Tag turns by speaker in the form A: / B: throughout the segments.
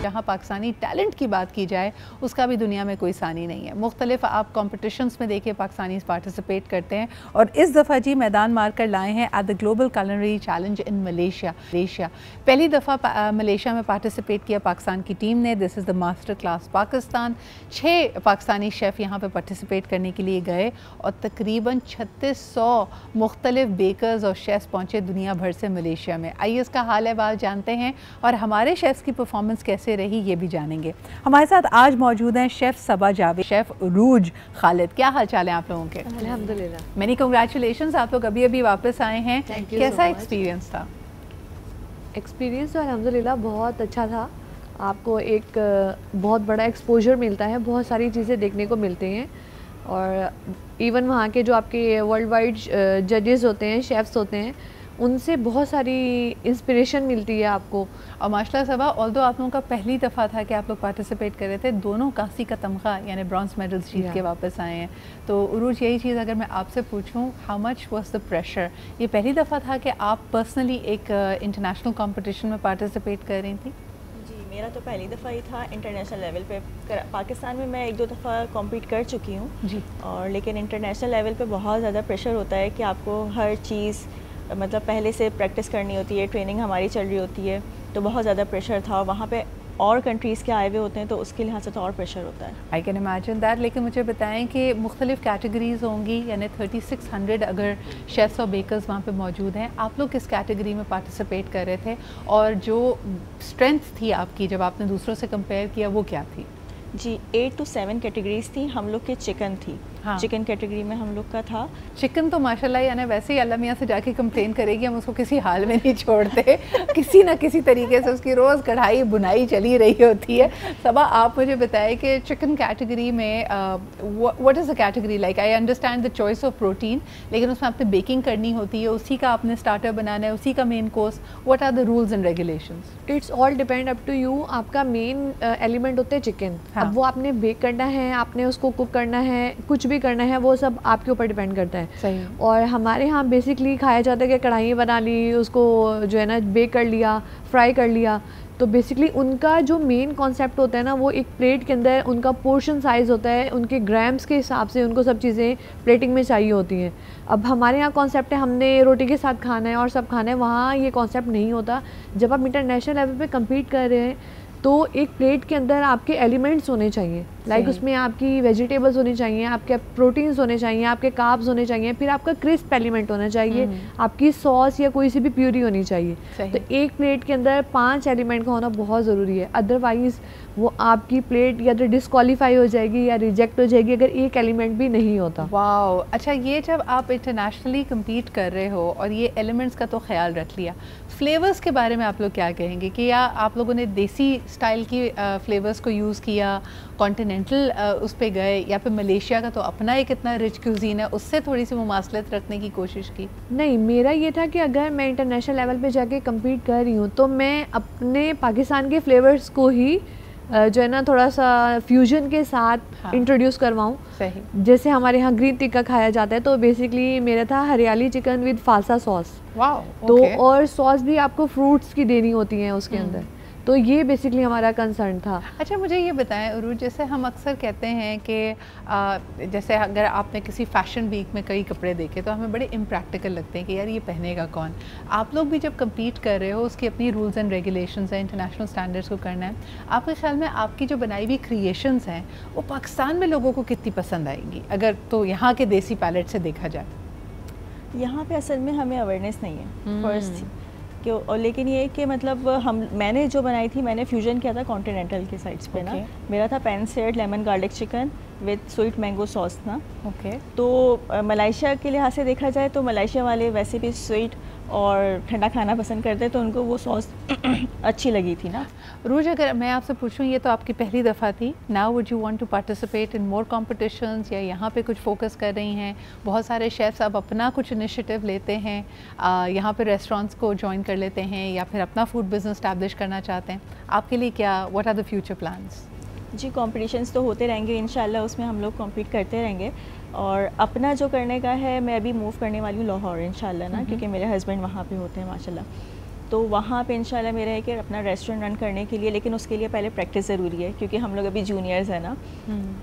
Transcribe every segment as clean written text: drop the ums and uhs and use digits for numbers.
A: जहाँ पाकिस्तानी टैलेंट की बात की जाए उसका भी दुनिया में कोई सानी नहीं है। मुख्तलिफ आप कॉम्पिटिशन्स में देखिए पाकिस्तानी पार्टिसिपेट करते हैं और इस दफ़ा जी मैदान मार कर लाए हैं at the global culinary challenge in Malaysia. पहली दफ़ा मलेशिया में पार्टिसिपेट किया पाकिस्तान की टीम ने। This is the master class Pakistan. 6 Pakistani chef यहाँ पर पार्टिसिपेट करने के लिए गए और तकरीबन 3600 मुख्तलिफ बेकर्स और शेफ़्स पहुँचे दुनिया भर से मलेशिया में। आइए इसका हाल है बात जानते हैं और हमारे शेफ़्स की परफॉर्मेंस कैसे रही ये भी जानेंगे। हमारे साथ आज मौजूद हैं शेफ़ सबा जावेद, शेफ़ उरूज खालिद। क्या हाल चाल है आप लोगों के?
B: अल्हम्दुलिल्लाह।
A: मेनी कंग्रेचुलेशंस, आप लोग अभी अभी वापस आए हैं। कैसा एक्सपीरियंस था?
B: एक्सपीरियंस तो अल्हम्दुलिल्लाह बहुत अच्छा था। आपको एक बहुत बड़ा एक्सपोजर मिलता है, बहुत सारी चीज़ें देखने को मिलती हैं और इवन वहाँ के जो आपके वर्ल्ड वाइड जजेस होते हैं, शेफ़्स होते हैं, उनसे बहुत सारी इंस्पिरेशन मिलती है आपको।
A: और माशाल्लाह सबा, ऑल्दो आप लोगों का पहली दफ़ा था कि आप लोग पार्टिसिपेट कर रहे थे, दोनों कांसी का तमगा यानी ब्रॉन्ज मेडल्स जीत के वापस आए हैं। तो उरूज, यही चीज़ अगर मैं आपसे पूछूं, how much was the pressure? ये पहली दफ़ा था कि आप पर्सनली एक इंटरनेशनल कंपटीशन में पार्टिसिपेट कर रही थी?
C: जी, मेरा तो पहली दफ़ा ही था इंटरनेशनल लेवल पे। पाकिस्तान में मैं 1-2 दफ़ा कॉम्पीट कर चुकी हूँ जी, और लेकिन इंटरनेशनल लेवल पे बहुत ज़्यादा प्रेशर होता है कि आपको हर चीज़ मतलब पहले से प्रैक्टिस करनी होती है, ट्रेनिंग हमारी चल रही होती है, तो बहुत ज़्यादा प्रेशर था। वहाँ पे और कंट्रीज़ के आए हुए होते हैं तो उसके लिहाज से तो और प्रेशर होता है।
A: I can imagine that. लेकिन मुझे बताएं कि मुख्तलिफ कैटेगरीज़ होंगी, यानी 3600 अगर शेफ़्स और बेकर्स वहाँ पे मौजूद हैं, आप लोग किस कैटेगरी में पार्टिसिपेट कर रहे थे और जो स्ट्रेंथ थी आपकी जब आपने दूसरों से कंपेयर किया वो क्या थी?
C: जी, 8 to 7 कैटेगरीज थी। हम लोग के चिकन थी। हाँ। चिकन कैटेगरी में हम लोग का था।
A: चिकन तो माशाल्लाह यानी वैसे ही अल्लाह मियाँ से जाके कंप्लेन करेगी, हम उसको किसी हाल में नहीं छोड़ते। किसी ना किसी तरीके से उसकी रोज़ कढ़ाई बुनाई चली रही होती है। सबा, आप मुझे बताएं कि चिकन कैटेगरी में what is the category like? I understand the choice of protein, लेकिन उसमें आपने बेकिंग करनी होती है, उसी का आपने स्टार्टर बनाना है, उसी का main course. What are the rules and regulations?
B: It's all depend up to you. आपका मेन एलिमेंट होते हैं चिकन। हाँ। अब वो आपने बेक करना है, आपने उसको कुक करना है, कुछ भी करना है, वो सब आपके ऊपर डिपेंड करता है।
A: सही।
B: और हमारे यहाँ बेसिकली खाया जाता है कि कढ़ाई बना ली, उसको जो है ना बेक कर लिया, फ्राई कर लिया। तो बेसिकली उनका जो मेन कॉन्सेप्ट होता है ना, वो एक प्लेट के अंदर उनका पोर्शन साइज़ होता है, उनके ग्राम्स के हिसाब से उनको सब चीज़ें प्लेटिंग में चाहिए होती हैं। अब हमारे यहाँ कॉन्सेप्ट है हमने रोटी के साथ खाना है और सब खाना है, वहाँ ये कॉन्सेप्ट नहीं होता। जब आप इंटरनेशनल लेवल पे कम्पीट कर रहे हैं तो एक प्लेट के अंदर आपके एलिमेंट्स होने चाहिए, लाइक उसमें आपकी वेजिटेबल्स होनी चाहिए, आपके प्रोटीन्स होने चाहिए, आपके कार्ब्स होने चाहिए, फिर आपका क्रिस्प एलिमेंट होना चाहिए, आपकी सॉस या कोई सी भी प्यूरी होनी चाहिए। तो एक प्लेट के अंदर 5 एलिमेंट का होना बहुत ज़रूरी है, अदरवाइज़ वो आपकी प्लेट या तो डिसक्वालीफाई हो जाएगी या रिजेक्ट हो जाएगी अगर एक एलिमेंट भी नहीं होता।
A: वाओ, अच्छा, ये जब आप इंटरनेशनली कम्पीट कर रहे हो और ये एलिमेंट्स का तो ख्याल रख लिया, फ्लेवर्स के बारे में आप लोग क्या कहेंगे कि या आप लोगों ने देसी स्टाइल की फ्लेवर्स को यूज़ किया, कॉन्टिनेंटल उस पे गए, या फिर मलेशिया का तो अपना एक इतना रिच क्यूजीन है उससे थोड़ी सी मुमासलत रखने की कोशिश की?
B: नहीं, मेरा ये था कि अगर मैं इंटरनेशनल लेवल पे जाके कम्पीट कर रही हूँ तो मैं अपने पाकिस्तान के फ्लेवर्स को ही जो है ना थोड़ा सा फ्यूजन के साथ इंट्रोड्यूस करवाऊँ।
A: सही।
B: जैसे हमारे यहाँ ग्रीन टिक्का खाया जाता है, तो बेसिकली मेरा था हरियाली chicken with phalsa sauce.
A: Wow,
B: तो और सॉस भी आपको फ्रूट्स की देनी होती है उसके अंदर। तो ये बेसिकली हमारा कंसर्न था।
A: अच्छा, मुझे ये बताएं उरूज, जैसे हम अक्सर कहते हैं कि जैसे अगर आपने किसी फैशन वीक में कई कपड़े देखे तो हमें बड़े इम्प्रैक्टिकल लगते हैं कि यार ये पहनेगा कौन। आप लोग भी जब कम्पीट कर रहे हो, उसकी अपनी रूल्स एंड रेगुलेशंस हैं, इंटरनेशनल स्टैंडर्ड्स को करना है, आपके ख्याल में आपकी जो बनाई हुई क्रिएशंस हैं वो पाकिस्तान में लोगों को कितनी पसंद आएंगी अगर तो यहाँ के देसी पैलेट से देखा जाए?
C: यहाँ पे असल में हमें अवेयरनेस नहीं है फर्स्ट क्यों, और लेकिन ये कि मतलब मैंने जो बनाई थी, मैंने फ्यूजन किया था कॉन्टिनेंटल के साइड्स पे ना। मेरा था pan said lemon garlic chicken with sweet mango sauce ना। तो मलेशिया के लिहाज से देखा जाए तो मलेशिया वाले वैसे भी स्वीट और ठंडा खाना पसंद करते हैं, तो उनको वो सॉस अच्छी लगी थी ना।
A: रूज, अगर मैं आपसे पूछूं, ये तो आपकी पहली दफ़ा थी, now would you want to participate in more competitions, या यहाँ पे कुछ फोकस कर रही हैं? बहुत सारे शेफ्स अब अपना कुछ इनिशिएटिव लेते हैं, यहाँ पे रेस्टोरेंट्स को ज्वाइन कर लेते हैं या फिर अपना फूड बिजनेस स्टैब्लिश करना चाहते हैं। आपके लिए क्या, what are the future plans?
C: जी, कॉम्पिटिशन्स तो होते रहेंगे इंशाल्लाह, उसमें हम लोग कॉम्पीट करते रहेंगे। और अपना जो करने का है, मैं अभी मूव करने वाली हूँ लाहौर इंशाल्लाह ना, क्योंकि मेरे हस्बैंड वहाँ पे होते हैं माशाल्लाह। तो वहाँ पे इंशाल्लाह मेरा है कि अपना रेस्टोरेंट रन करने के लिए, लेकिन उसके लिए पहले प्रैक्टिस ज़रूरी है क्योंकि हम लोग अभी जूनियर्स हैं ना,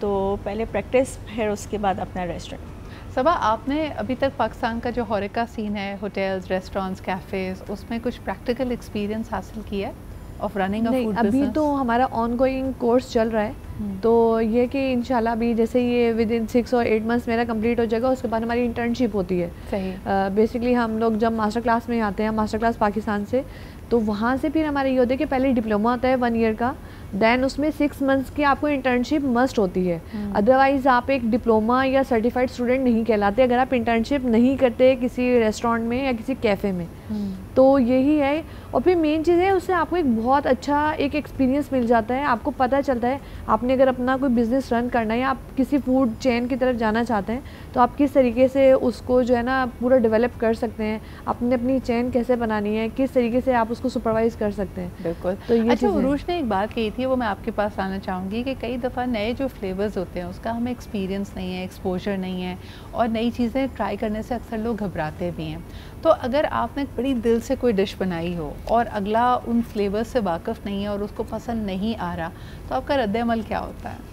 C: तो पहले प्रैक्टिस फिर उसके बाद अपना रेस्टोरेंट।
A: सबा, आपने अभी तक पाकिस्तान का जो होरेका सीन है, होटल्स, रेस्टोरेंट्स, कैफ़ेज़, उसमें कुछ प्रैक्टिकल एक्सपीरियंस हासिल किया है of running a food business?
B: अभी तो हमारा ऑनगोइंग कोर्स चल रहा है, तो ये कि इंशाल्लाह अभी जैसे ये विद इन 6 और 8 मंथ्स मेरा कंप्लीट हो जाएगा, उसके बाद हमारी इंटर्नशिप होती है।
A: सही।
B: बेसिकली हम लोग जब मास्टर क्लास में आते हैं, मास्टर क्लास पाकिस्तान से, तो वहाँ से फिर हमारा ये होता है कि पहले डिप्लोमा होता है 1 ईयर का, दैन उसमें 6 मंथ्स की आपको इंटर्नशिप मस्ट होती है। अदरवाइज़ आप एक डिप्लोमा या सर्टिफाइड स्टूडेंट नहीं कहलाते अगर आप इंटर्नशिप नहीं करते किसी रेस्टोरेंट में या किसी कैफ़े में। तो यही है, और फिर मेन चीज़ है उससे आपको एक बहुत अच्छा एक एक्सपीरियंस मिल जाता है, आपको पता चलता है आपने अगर अपना कोई बिज़नेस रन करना है या आप किसी फूड चेन की तरफ जाना चाहते हैं तो आप किस तरीके से उसको जो है ना पूरा डेवलप कर सकते हैं, आपने अपनी चेन कैसे बनानी है, किस तरीके से आप उसको सुपरवाइज कर सकते हैं।
A: बिल्कुल।
B: तो ये
A: अच्छा, उरूज ने एक बात कही थी, वो मैं आपके पास आना चाहूँगी कि कई दफ़ा नए जो फ्लेवर्स होते हैं उसका हमें एक्सपीरियंस नहीं है, एक्सपोजर नहीं है, और नई चीज़ें ट्राई करने से अक्सर लोग घबराते भी हैं। तो अगर आपने बड़ी दिल से कोई डिश बनाई हो और अगला उन फ्लेवर्स से वाकिफ़ नहीं है और उसको पसंद नहीं आ रहा, तो आपका रद्द-ए-अमल क्या होता है?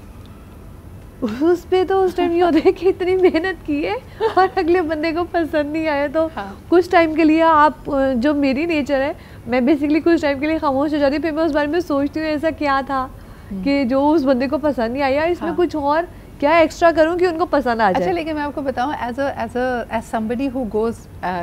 B: उस पे तो उस टाइम ये होता है कि इतनी मेहनत की है और अगले बंदे को पसंद नहीं आया, तो कुछ टाइम के लिए आप, जो मेरी नेचर है, मैं बेसिकली कुछ टाइम के लिए खामोश हो जाती हूँ, फिर मैं उस बारे में सोचती हूँ ऐसा क्या था कि जो उस बंदे को पसंद नहीं आया, इसमें कुछ और क्या एक्स्ट्रा करूं कि उनको पसंद आ जाए।
A: अच्छा, लेकिन मैं आपको बताऊं, as somebody who goes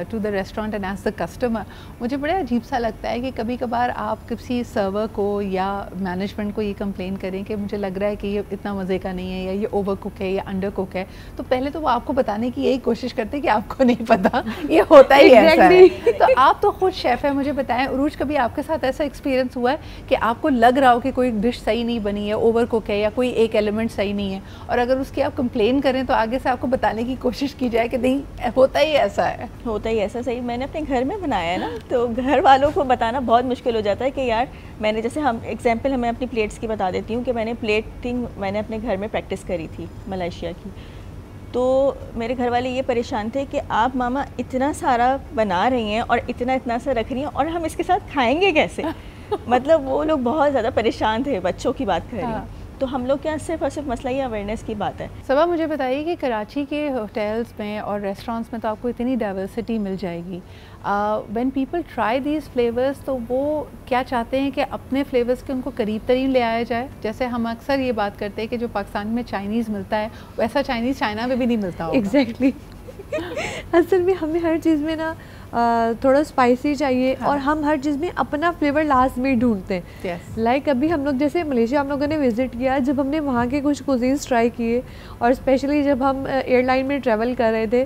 A: to the restaurant and as the customer, मुझे बड़ा अजीब सा लगता है कि कभी कभार आप किसी सर्वर को या मैनेजमेंट को ये कंप्लेन करें कि मुझे लग रहा है कि ये इतना मज़े का नहीं है, या ये ओवर कुक है या अंडर कुक है, तो पहले तो वो आपको बताने की यही कोशिश करते हैं कि आपको नहीं पता, ये होता ही ऐसा है। तो आप तो खुद शेफ़ है, मुझे बताएं उरूज, कभी आपके साथ ऐसा एक्सपीरियंस हुआ है कि आपको लग रहा हो कि कोई डिश सही नहीं बनी है, ओवर कुक है, या कोई एक एलिमेंट सही नहीं है, और अगर उसकी आप कंप्लेन करें तो आगे से आपको बताने की कोशिश की जाए कि नहीं, होता ही ऐसा है?
C: होता ही ऐसा। सही, मैंने अपने घर में बनाया है ना, तो घर वालों को बताना बहुत मुश्किल हो जाता है कि यार मैंने, जैसे हम एग्जांपल मैं अपनी प्लेट्स की बता देती हूँ कि मैंने प्लेटिंग मैंने अपने घर में प्रैक्टिस करी थी मलेशिया की, तो मेरे घर वाले ये परेशान थे कि आप मामा इतना सारा बना रही हैं और इतना सा रख रही हैं और हम इसके साथ खाएंगे कैसे। मतलब वो लोग बहुत ज़्यादा परेशान थे, बच्चों की बात कर रही हूँ। तो हम लोग क्या, सिर्फ और सिर्फ मसला ये अवेयरनेस की बात है।
A: सबा, मुझे बताइए कि कराची के होटल्स में और रेस्टोरेंट्स में तो आपको इतनी डाइवर्सिटी मिल जाएगी, when people try these flavours, तो वो क्या चाहते हैं कि अपने फ्लेवर्स के उनको करीब तरीन ले आया जाए? जैसे हम अक्सर ये बात करते हैं कि जो पाकिस्तान में चाइनीज़ मिलता है वैसा चाइनीज़ चाइना में भी नहीं मिलता होगा।
B: एग्जैक्टली। असल में हमें हर चीज़ में ना थोड़ा स्पाइसी चाहिए, और हम हर चीज़ में अपना फ्लेवर लास्ट में ढूंढते हैं। लाइक अभी हम लोग जैसे मलेशिया हम लोगों ने विज़िट किया, जब हमने वहाँ के कुछ कुजीन्स ट्राई किए, और स्पेशली जब हम एयरलाइन में ट्रैवल कर रहे थे,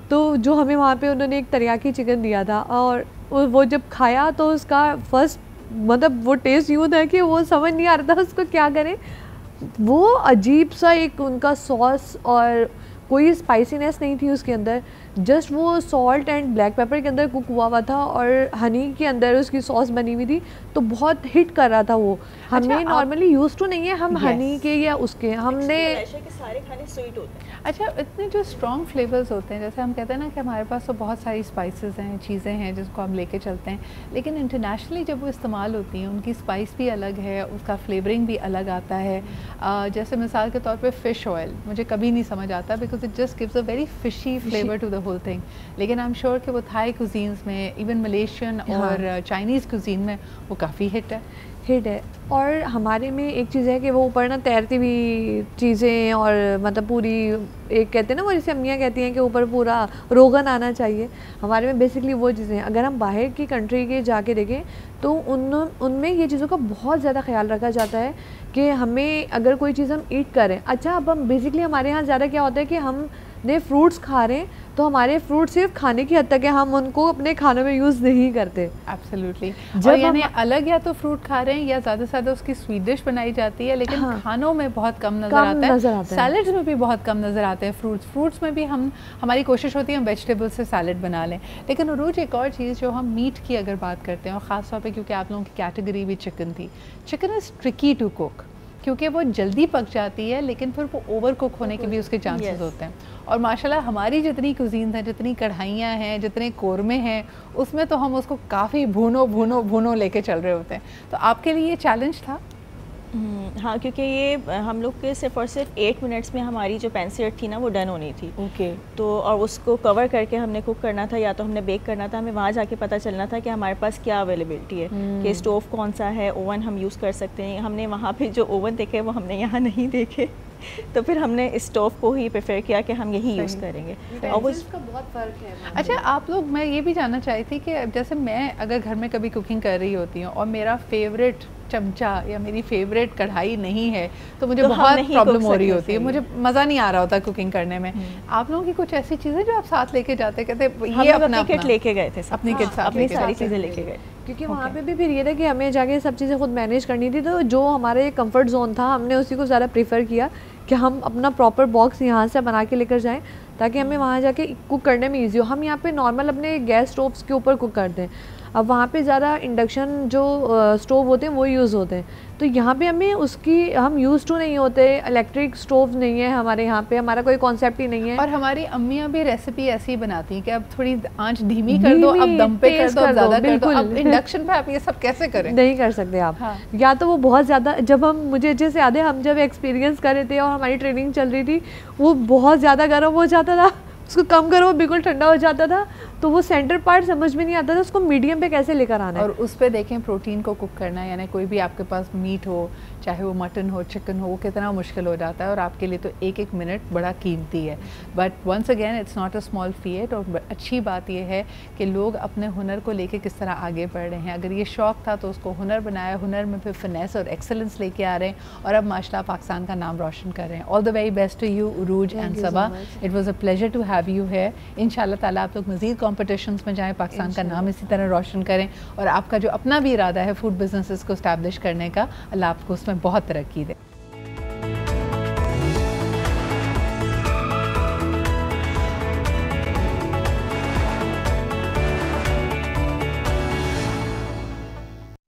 B: तो जो हमें वहाँ पे उन्होंने एक तरियाकी चिकन दिया था, और वो जब खाया तो उसका फर्स्ट मतलब वो टेस्ट यूँ था कि वो समझ नहीं आ रहा था उसको क्या करें। वो अजीब सा एक उनका सॉस, और कोई स्पाइसीनेस नहीं थी उसके अंदर, जस्ट वो सॉल्ट एंड ब्लैक पेपर के अंदर कुक हुआ था और हनी के अंदर उसकी सॉस बनी हुई थी, तो बहुत हिट कर रहा था वो। हमें नॉर्मली यूज टू नहीं है हम हनी के या उसके, हमने
C: सारे खाने स्वीट होते हैं।
A: अच्छा, इतने जो स्ट्रॉन्ग फ्लेवर्स होते हैं, जैसे हम कहते हैं ना कि हमारे पास तो बहुत सारी स्पाइसेस हैं, चीज़ें हैं जिसको हम लेके चलते हैं, लेकिन इंटरनेशनली जब वो इस्तेमाल होती हैं उनकी स्पाइस भी अलग है, उसका फ्लेवरिंग भी अलग आता है। जैसे मिसाल के तौर पे फ़िश ऑयल मुझे कभी नहीं समझ आता, because it just gives a very fishy flavour to the whole thing, लेकिन आई एम श्योर कि वो थाई कुजीन्स में, इवन मलेशियन और चाइनीज़ कुजीन में वो काफ़ी हिट है।
B: और हमारे में एक चीज़ है कि वो ऊपर ना तैरती हुई चीज़ें, और मतलब पूरी एक कहते हैं ना वो, जैसे अम्मियाँ कहती हैं कि ऊपर पूरा रोगन आना चाहिए, हमारे में बेसिकली वो चीज़ें हैं। अगर हम बाहर की कंट्री के जाके देखें तो उनमें ये चीज़ों का बहुत ज़्यादा ख्याल रखा जाता है कि हमें अगर कोई चीज़ हम ईट करें, अच्छा अब हम बेसिकली हमारे यहाँ ज़्यादा क्या होता है कि हम ने फ्रूट्स खा रहे हैं, तो हमारे फ्रूट सिर्फ खाने की हद तक है, हम उनको अपने खानों में यूज़ नहीं करते।
A: एब्सोल्युटली। जब यानी अलग या तो फ्रूट खा रहे हैं या ज़्यादा से ज़्यादा उसकी स्वीट डिश बनाई जाती है, लेकिन खानों में बहुत कम नज़र आता है। सैलड्स में भी बहुत कम नज़र आते हैं फ्रूट्स में भी हमारी कोशिश होती है हम वेजिटेबल से सैलड बना लें। लेकिन रोज़ एक और चीज़ जो हम मीट की अगर बात करते हैं, और ख़ास तौर पर क्योंकि आप लोगों की कैटेगरी भी चिकन थी, chicken is tricky to cook, क्योंकि वो जल्दी पक जाती है, लेकिन फिर वो ओवर कुक होने के भी उसके चांसेस होते हैं। और माशाल्लाह हमारी जितनी कुजीन हैं, जितनी कढ़ाइयाँ हैं, जितने कोरमे हैं, उसमें तो हम उसको काफ़ी भूनो भूनो भूनो लेके चल रहे होते हैं। तो आपके लिए ये चैलेंज था?
C: हाँ, क्योंकि ये हम लोग के सिर्फ और सिर्फ 8 मिनट्स में हमारी जो पेंसियर्ट थी ना वो डन होनी थी। तो और उसको कवर करके हमने कुक करना था या तो हमने बेक करना था। हमें वहाँ जाके पता चलना था कि हमारे पास क्या अवेलेबिलिटी है, कि स्टोव कौन सा है, ओवन हम यूज़ कर सकते हैं। हमने वहाँ पे जो ओवन देखे वो हमने यहाँ नहीं देखे तो फिर हमने स्टोव को ही प्रेफर किया कि हम यही यूज़ करेंगे। और वो
B: इसका बहुत फ़र्क है।
A: अच्छा, आप लोग, मैं ये भी जानना चाहती थी कि जैसे मैं अगर घर में कभी कुकिंग कर रही होती हूँ और मेरा फेवरेट चमचा या मेरी फेवरेट कढ़ाई नहीं है तो मुझे बहुत प्रॉब्लम हो रही होती है, मुझे मज़ा नहीं आ रहा होता कुकिंग करने में। आप लोगों की कुछ ऐसी चीज़ें जो आप साथ लेके जाते, कहते ये अपना
C: किट लेके गए थे,
A: अपनी किट साथ,
C: अपनी सारी चीज़ें लेके गए,
B: क्योंकि वहाँ पे भी फिर ये था कि हमें जाके सब चीज़ें खुद मैनेज करनी थी। तो जो हमारे कंफर्ट जोन था हमने उसी को ज़्यादा प्रेफर किया कि हम अपना प्रॉपर बॉक्स यहाँ से बना के लेकर जाएं ताकि हमें वहाँ जाके कुक करने में ईजी हो। हम यहाँ पे नॉर्मल अपने गैस स्टोव्स के ऊपर कुक करते हैं, अब वहाँ पे ज़्यादा इंडक्शन जो स्टोव होते हैं वो यूज़ होते हैं। तो यहाँ पे हमें उसकी हम यूज़ टू नहीं होते, इलेक्ट्रिक स्टोव नहीं है हमारे यहाँ पे, हमारा कोई कॉन्सेप्ट ही नहीं है।
A: और हमारी अम्मियाँ भी रेसिपी ऐसी ही बनाती हैं कि अब थोड़ी आंच धीमी कर दो, अब दम पे कर दो, अब ज़्यादा कर दो। अब इंडक्शन पे आप ये सब कैसे करें?
B: नहीं कर सकते आप। हाँ। या तो वो बहुत ज़्यादा, जब हम, मुझे अच्छे से याद है हम जब एक्सपीरियंस कर रहे थे और हमारी ट्रेनिंग चल रही थी, वो बहुत ज़्यादा गर्म हो जाता था, उसको कम करो बिल्कुल ठंडा हो जाता था। तो वो सेंटर पार्ट समझ में नहीं आता था उसको मीडियम पे कैसे लेकर आना है।
A: और उस पे देखें प्रोटीन को कुक करना है, यानी कोई भी आपके पास मीट हो, चाहे वो मटन हो, चिकन हो, वो कितना मुश्किल हो जाता है और आपके लिए तो एक एक मिनट बड़ा कीमती है। But once again it's not a small feat. और अच्छी बात यह है कि लोग अपने हुनर को लेके किस तरह आगे बढ़ रहे हैं। अगर ये शौक़ था तो उसको हुनर बनाया, हुनर में फिर फिनेस और एक्सेलेंस लेके आ रहे हैं और अब माशाल्लाह पाकिस्तान का नाम रोशन कर रहे हैं। All the very best to you Urooj and Saba, it was a pleasure to have you here. इंशाल्लाह ताला आप लोग मज़ीद कॉम्पिटिशन्स में जाएँ, पाकिस्तान का नाम इसी तरह रोशन करें और आपका जो अपना भी इरादा है फूड बिजनेसेस को इस्टेब्लिश करने का, अल्लाह आपको उसमें बहुत तरक्की दे।